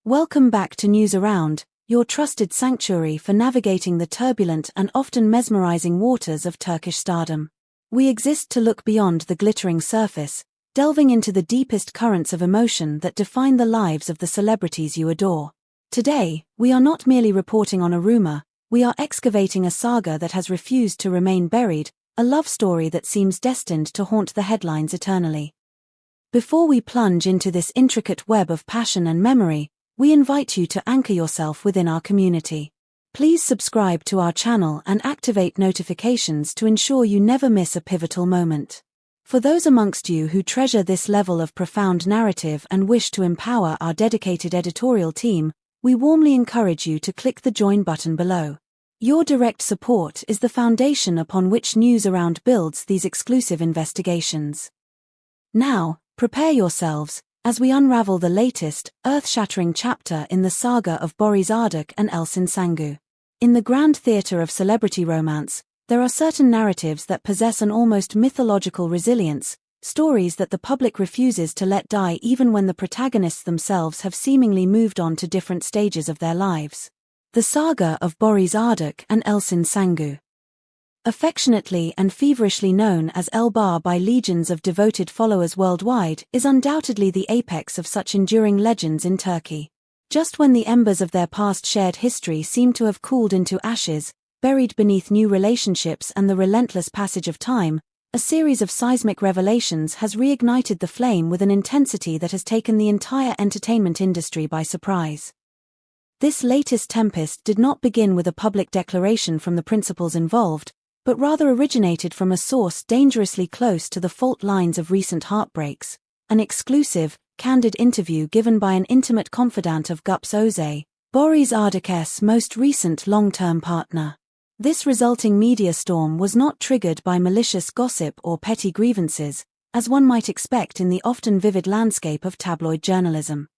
Welcome back to News Around, your trusted sanctuary for navigating the turbulent and often mesmerizing waters of Turkish stardom. We exist to look beyond the glittering surface, delving into the deepest currents of emotion that define the lives of the celebrities you adore. Today, we are not merely reporting on a rumor, we are excavating a saga that has refused to remain buried, a love story that seems destined to haunt the headlines eternally. Before we plunge into this intricate web of passion and memory, we invite you to anchor yourself within our community. Please subscribe to our channel and activate notifications to ensure you never miss a pivotal moment. For those amongst you who treasure this level of profound narrative and wish to empower our dedicated editorial team, we warmly encourage you to click the join button below. Your direct support is the foundation upon which News Around builds these exclusive investigations. Now, prepare yourselves as we unravel the latest, earth-shattering chapter in the saga of Barış Arduç and Elçin Sangu. In the grand theatre of celebrity romance, there are certain narratives that possess an almost mythological resilience, stories that the public refuses to let die even when the protagonists themselves have seemingly moved on to different stages of their lives. The saga of Barış Arduç and Elçin Sangu. Affectionately and feverishly known as ElBar by legions of devoted followers worldwide, is undoubtedly the apex of such enduring legends in Turkey. Just when the embers of their past shared history seem to have cooled into ashes, buried beneath new relationships and the relentless passage of time, a series of seismic revelations has reignited the flame with an intensity that has taken the entire entertainment industry by surprise. This latest tempest did not begin with a public declaration from the principals involved, but rather originated from a source dangerously close to the fault lines of recent heartbreaks, an exclusive, candid interview given by an intimate confidant of Gupso, Barış Arduç's most recent long-term partner. This resulting media storm was not triggered by malicious gossip or petty grievances, as one might expect in the often vivid landscape of tabloid journalism.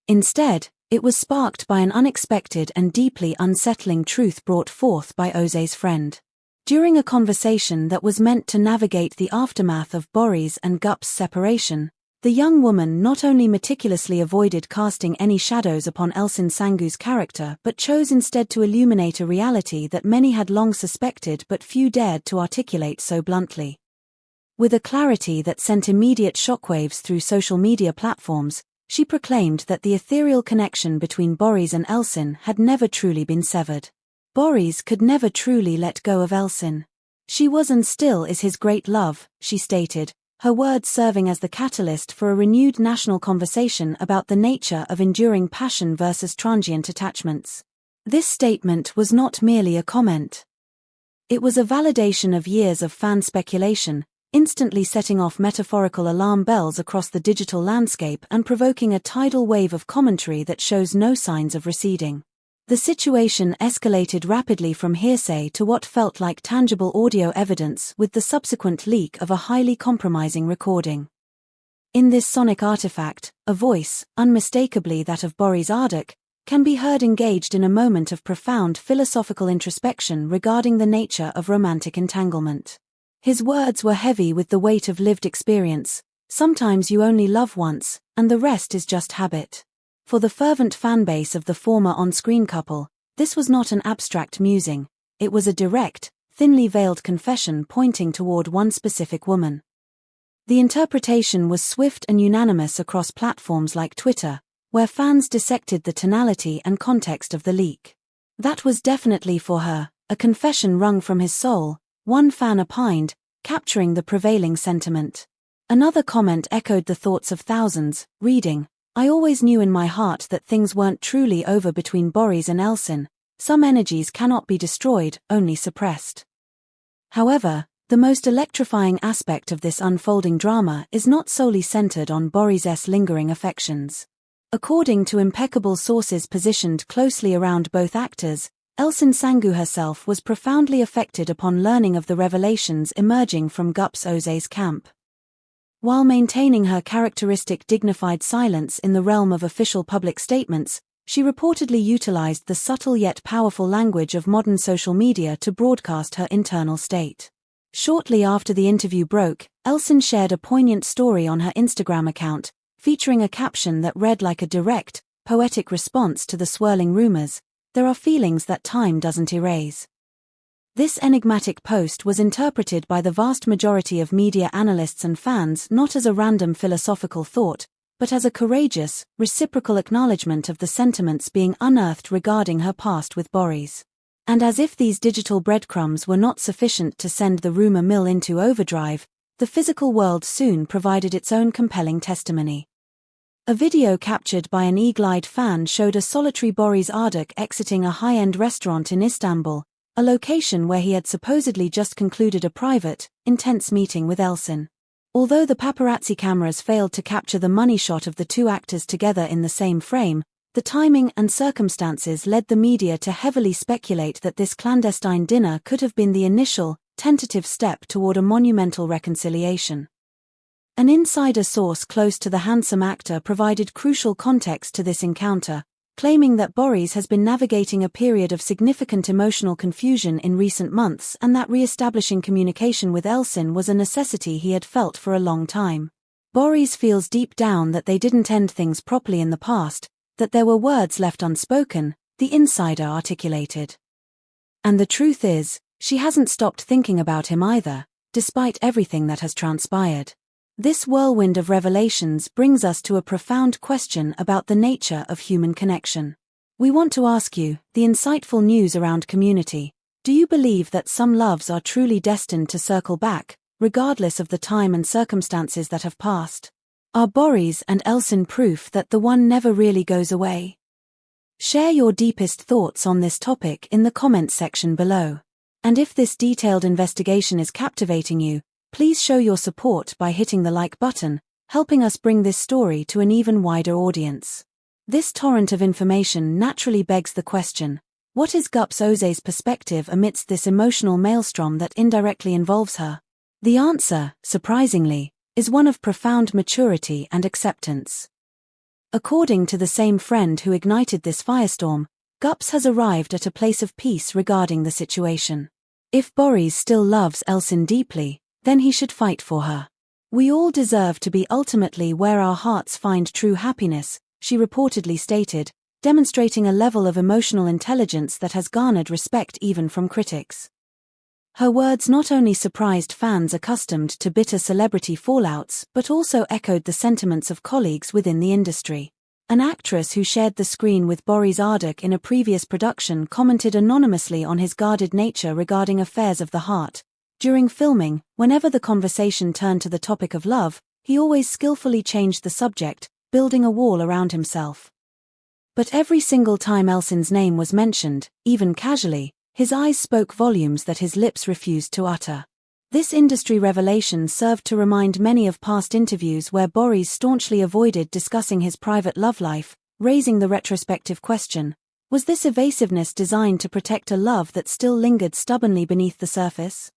Instead, it was sparked by an unexpected and deeply unsettling truth brought forth by Ozay's friend. During a conversation that was meant to navigate the aftermath of Barış and Gup's separation, the young woman not only meticulously avoided casting any shadows upon Elçin Sangu's character but chose instead to illuminate a reality that many had long suspected but few dared to articulate so bluntly. With a clarity that sent immediate shockwaves through social media platforms, she proclaimed that the ethereal connection between Barış and Elçin had never truly been severed. Barış could never truly let go of Elçin. She was and still is his great love, she stated, her words serving as the catalyst for a renewed national conversation about the nature of enduring passion versus transient attachments. This statement was not merely a comment. It was a validation of years of fan speculation, instantly setting off metaphorical alarm bells across the digital landscape and provoking a tidal wave of commentary that shows no signs of receding. The situation escalated rapidly from hearsay to what felt like tangible audio evidence with the subsequent leak of a highly compromising recording. In this sonic artifact, a voice, unmistakably that of Barış Arduç, can be heard engaged in a moment of profound philosophical introspection regarding the nature of romantic entanglement. His words were heavy with the weight of lived experience. Sometimes you only love once, and the rest is just habit. For the fervent fanbase of the former on-screen couple, this was not an abstract musing, it was a direct, thinly veiled confession pointing toward one specific woman. The interpretation was swift and unanimous across platforms like Twitter, where fans dissected the tonality and context of the leak. That was definitely for her, a confession wrung from his soul, one fan opined, capturing the prevailing sentiment. Another comment echoed the thoughts of thousands, reading, I always knew in my heart that things weren't truly over between Barış and Elçin. Some energies cannot be destroyed, only suppressed. However, the most electrifying aspect of this unfolding drama is not solely centered on Barış's lingering affections. According to impeccable sources positioned closely around both actors, Elçin Sangu herself was profoundly affected upon learning of the revelations emerging from Gupso's camp. While maintaining her characteristic dignified silence in the realm of official public statements, she reportedly utilized the subtle yet powerful language of modern social media to broadcast her internal state. Shortly after the interview broke, Elsen shared a poignant story on her Instagram account, featuring a caption that read like a direct, poetic response to the swirling rumors, there are feelings that time doesn't erase. This enigmatic post was interpreted by the vast majority of media analysts and fans not as a random philosophical thought, but as a courageous, reciprocal acknowledgement of the sentiments being unearthed regarding her past with Boris. And as if these digital breadcrumbs were not sufficient to send the rumor mill into overdrive, the physical world soon provided its own compelling testimony. A video captured by an eagle-eyed fan showed a solitary Boris Arduç exiting a high-end restaurant in Istanbul, a location where he had supposedly just concluded a private, intense meeting with Elsen. Although the paparazzi cameras failed to capture the money shot of the two actors together in the same frame, the timing and circumstances led the media to heavily speculate that this clandestine dinner could have been the initial, tentative step toward a monumental reconciliation. An insider source close to the handsome actor provided crucial context to this encounter, claiming that Boris has been navigating a period of significant emotional confusion in recent months and that re-establishing communication with Elsen was a necessity he had felt for a long time. Boris feels deep down that they didn't end things properly in the past, that there were words left unspoken, the insider articulated. And the truth is, she hasn't stopped thinking about him either, despite everything that has transpired. This whirlwind of revelations brings us to a profound question about the nature of human connection. We want to ask you, the insightful news around community, do you believe that some loves are truly destined to circle back, regardless of the time and circumstances that have passed? Are Boris and Elsen proof that the one never really goes away? Share your deepest thoughts on this topic in the comments section below. And if this detailed investigation is captivating you, please show your support by hitting the like button, helping us bring this story to an even wider audience. This torrent of information naturally begs the question, what is Gupso's perspective amidst this emotional maelstrom that indirectly involves her? The answer, surprisingly, is one of profound maturity and acceptance. According to the same friend who ignited this firestorm, Gups has arrived at a place of peace regarding the situation. If Boris still loves Elsen deeply, then he should fight for her. We all deserve to be ultimately where our hearts find true happiness, she reportedly stated, demonstrating a level of emotional intelligence that has garnered respect even from critics. Her words not only surprised fans accustomed to bitter celebrity fallouts but also echoed the sentiments of colleagues within the industry. An actress who shared the screen with Boris Arduç in a previous production commented anonymously on his guarded nature regarding affairs of the heart. During filming, whenever the conversation turned to the topic of love, he always skillfully changed the subject, building a wall around himself. But every single time Elsen's name was mentioned, even casually, his eyes spoke volumes that his lips refused to utter. This industry revelation served to remind many of past interviews where Boris staunchly avoided discussing his private love life, raising the retrospective question, was this evasiveness designed to protect a love that still lingered stubbornly beneath the surface?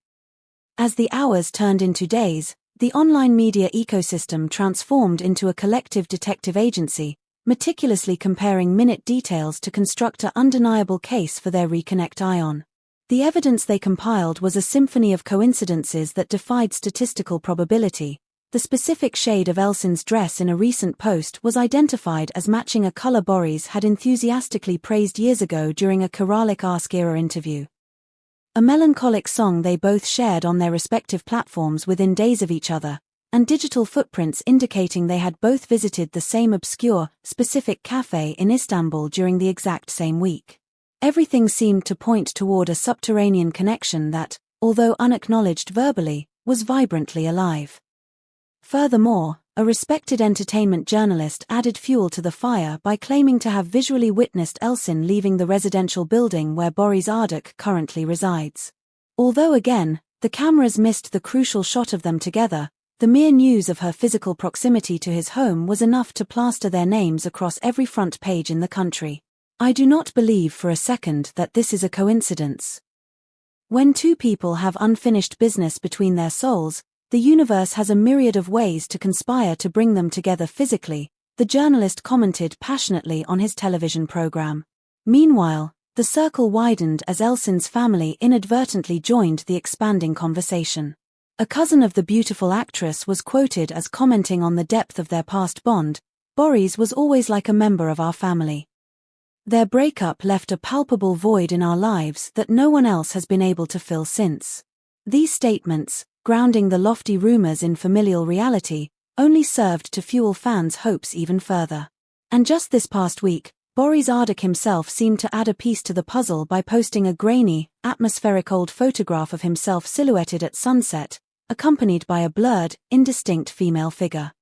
As the hours turned into days, the online media ecosystem transformed into a collective detective agency, meticulously comparing minute details to construct an undeniable case for their reconnect ion. The evidence they compiled was a symphony of coincidences that defied statistical probability. The specific shade of Elsen's dress in a recent post was identified as matching a color Boris had enthusiastically praised years ago during a Kerala Ask-era interview. A melancholic song they both shared on their respective platforms within days of each other, and digital footprints indicating they had both visited the same obscure, specific cafe in Istanbul during the exact same week. Everything seemed to point toward a subterranean connection that, although unacknowledged verbally, was vibrantly alive. Furthermore, a respected entertainment journalist added fuel to the fire by claiming to have visually witnessed Elsen leaving the residential building where Boris Arduç currently resides. Although again, the cameras missed the crucial shot of them together, the mere news of her physical proximity to his home was enough to plaster their names across every front page in the country. I do not believe for a second that this is a coincidence. When two people have unfinished business between their souls, the universe has a myriad of ways to conspire to bring them together physically, the journalist commented passionately on his television program. Meanwhile, the circle widened as Elsen's family inadvertently joined the expanding conversation. A cousin of the beautiful actress was quoted as commenting on the depth of their past bond, Boris was always like a member of our family. Their breakup left a palpable void in our lives that no one else has been able to fill since. These statements, grounding the lofty rumors in familial reality, only served to fuel fans' hopes even further. And just this past week, Barış Arduç himself seemed to add a piece to the puzzle by posting a grainy, atmospheric old photograph of himself silhouetted at sunset, accompanied by a blurred, indistinct female figure.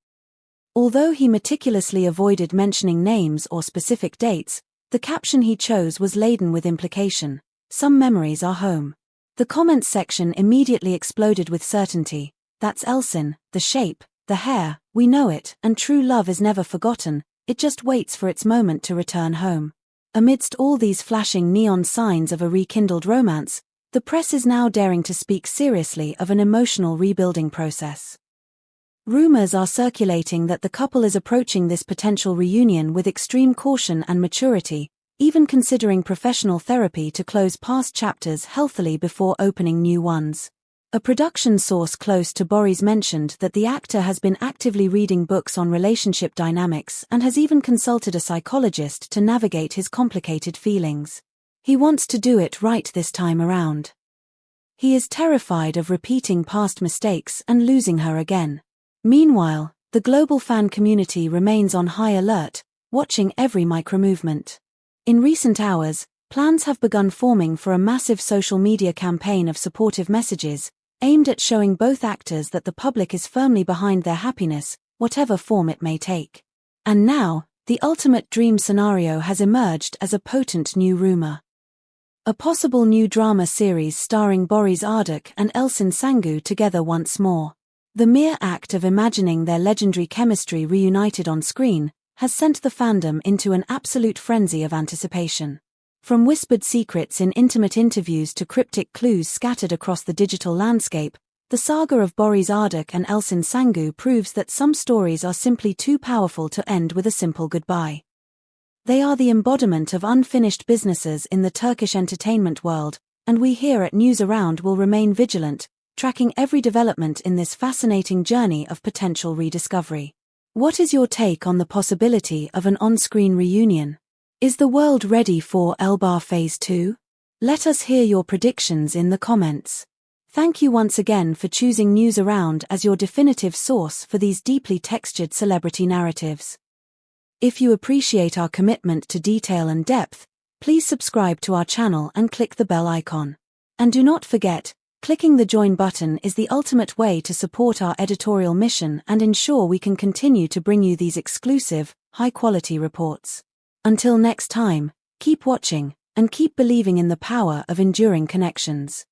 Although he meticulously avoided mentioning names or specific dates, the caption he chose was laden with implication. Some memories are home. The comments section immediately exploded with certainty. That's Elsen, the shape, the hair, we know it, and true love is never forgotten, it just waits for its moment to return home. Amidst all these flashing neon signs of a rekindled romance, the press is now daring to speak seriously of an emotional rebuilding process. Rumors are circulating that the couple is approaching this potential reunion with extreme caution and maturity, even considering professional therapy to close past chapters healthily before opening new ones. A production source close to Boris mentioned that the actor has been actively reading books on relationship dynamics and has even consulted a psychologist to navigate his complicated feelings. He wants to do it right this time around. He is terrified of repeating past mistakes and losing her again. Meanwhile, the global fan community remains on high alert, watching every micromovement. In recent hours, plans have begun forming for a massive social media campaign of supportive messages, aimed at showing both actors that the public is firmly behind their happiness, whatever form it may take. And now, the ultimate dream scenario has emerged as a potent new rumor. A possible new drama series starring Barış Arduç and Elçin Sangu together once more. The mere act of imagining their legendary chemistry reunited on screen has sent the fandom into an absolute frenzy of anticipation. From whispered secrets in intimate interviews to cryptic clues scattered across the digital landscape, the saga of Barış Arduç and Elçin Sangu proves that some stories are simply too powerful to end with a simple goodbye. They are the embodiment of unfinished businesses in the Turkish entertainment world, and we here at News Around will remain vigilant, tracking every development in this fascinating journey of potential rediscovery. What is your take on the possibility of an on-screen reunion? Is the world ready for ElBar Phase 2? Let us hear your predictions in the comments. Thank you once again for choosing News Around as your definitive source for these deeply textured celebrity narratives. If you appreciate our commitment to detail and depth, please subscribe to our channel and click the bell icon. And do not forget, clicking the join button is the ultimate way to support our editorial mission and ensure we can continue to bring you these exclusive, high-quality reports. Until next time, keep watching, and keep believing in the power of enduring connections.